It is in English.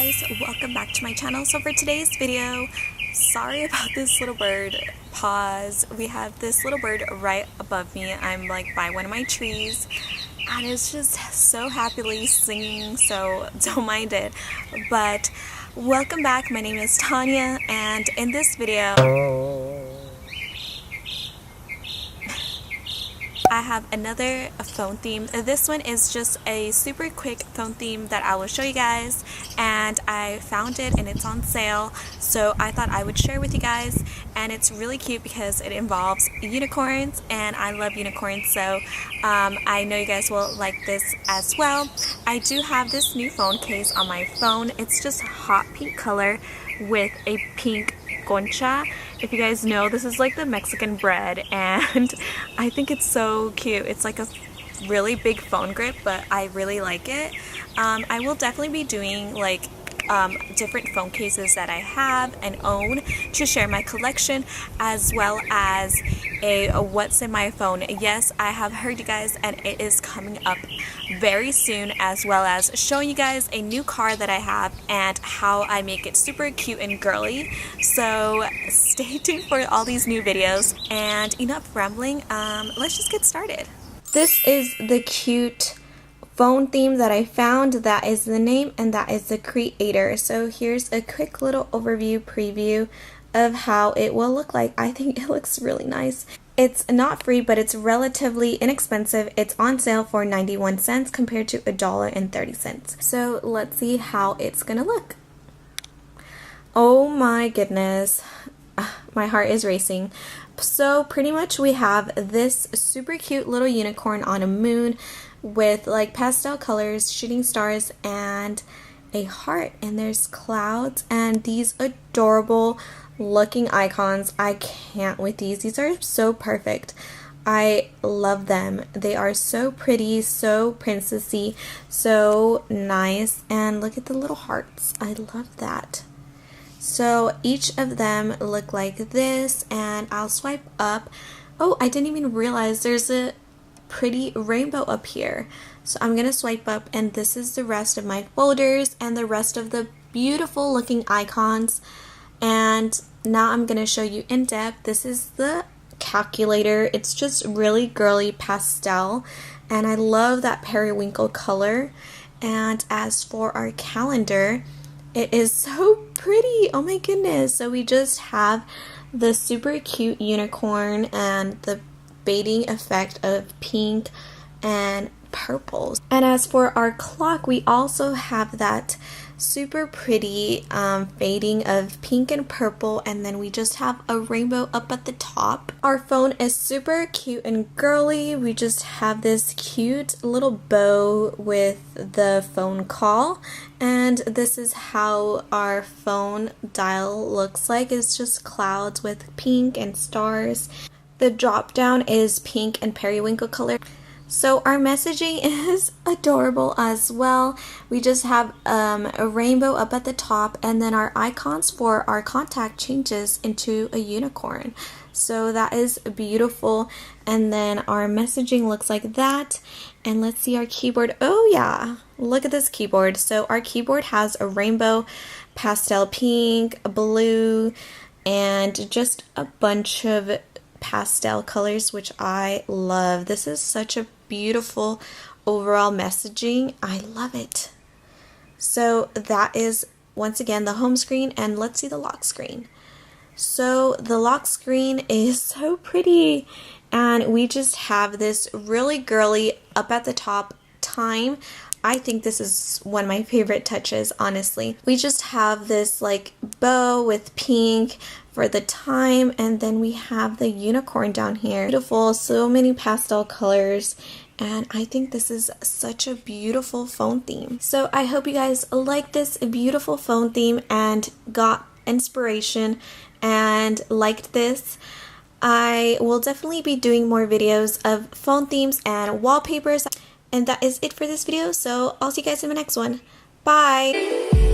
guys, welcome back to my channel. So for today's video, sorry about this little bird. Pause. We have this little bird right above me. I'm like by one of my trees and it's just so happily singing, so don't mind it. But welcome back. My name is Tania, and in this video I have another phone theme. This one is just a super quick phone theme that I will show you guys, and I found it and it's on sale, so I thought I would share with you guys. And it's really cute because it involves unicorns, and I love unicorns, so I know you guys will like this as well. I do have this new phone case on my phone. It's just a hot pink color with a pink concha. If you guys know, this is like the Mexican bread, and I think it's so cute. It's like a really big phone grip, but I really like it. I will definitely be doing like different phone cases that I have and own to share my collection, as well as a what's in my phone. Yes, I have heard you guys, and it is coming up very soon, as well as showing you guys a new car that I have and how I make it super cute and girly. So stay tuned for all these new videos, and enough rambling, let's just get started. This is the cute phone theme that I found. That is the name, and that is the creator. So here's a quick little overview preview of how it will look like. I think it looks really nice. It's not free, but it's relatively inexpensive. It's on sale for 91 cents compared to $1.30. So let's see how it's gonna look. Oh my goodness, my heart is racing. So pretty much we have this super cute little unicorn on a moon with like pastel colors, shooting stars, and a heart, and there's clouds and these adorable looking icons. I can't with these. These are so perfect. I love them. They are so pretty, so princessy, so nice, and look at the little hearts. I love that. So each of them look like this, and I'll swipe up. Oh, I didn't even realize there's a pretty rainbow up here. So I'm gonna swipe up, and this is the rest of my folders and the rest of the beautiful looking icons. And now I'm gonna show you in depth. This is the calculator. It's just really girly pastel, and I love that periwinkle color. And as for our calendar, it is so pretty. Oh my goodness. So we just have the super cute unicorn and the fading effect of pink and purple. And as for our clock, we also have that super pretty fading of pink and purple, and then we just have a rainbow up at the top. Our phone is super cute and girly. We just have this cute little bow with the phone call, and this is how our phone dial looks like. It's just clouds with pink and stars. The drop down is pink and periwinkle color. So our messaging is adorable as well. We just have a rainbow up at the top, and then our icons for our contact changes into a unicorn. So that is beautiful. And then our messaging looks like that. And let's see our keyboard. Oh yeah, look at this keyboard. So our keyboard has a rainbow, pastel pink, blue, and just a bunch of pastel colors, which I love. This is such a beautiful overall messaging. I love it. So that is once again the home screen, and let's see the lock screen. So the lock screen is so pretty, and we just have this really girly up at the top time. I think this is one of my favorite touches, honestly. We just have this like bow with pink for the time, and then we have the unicorn down here. Beautiful, so many pastel colors, and I think this is such a beautiful phone theme. So I hope you guys like this beautiful phone theme and got inspiration and liked this. I will definitely be doing more videos of phone themes and wallpapers. And that is it for this video, so I'll see you guys in the next one. Bye!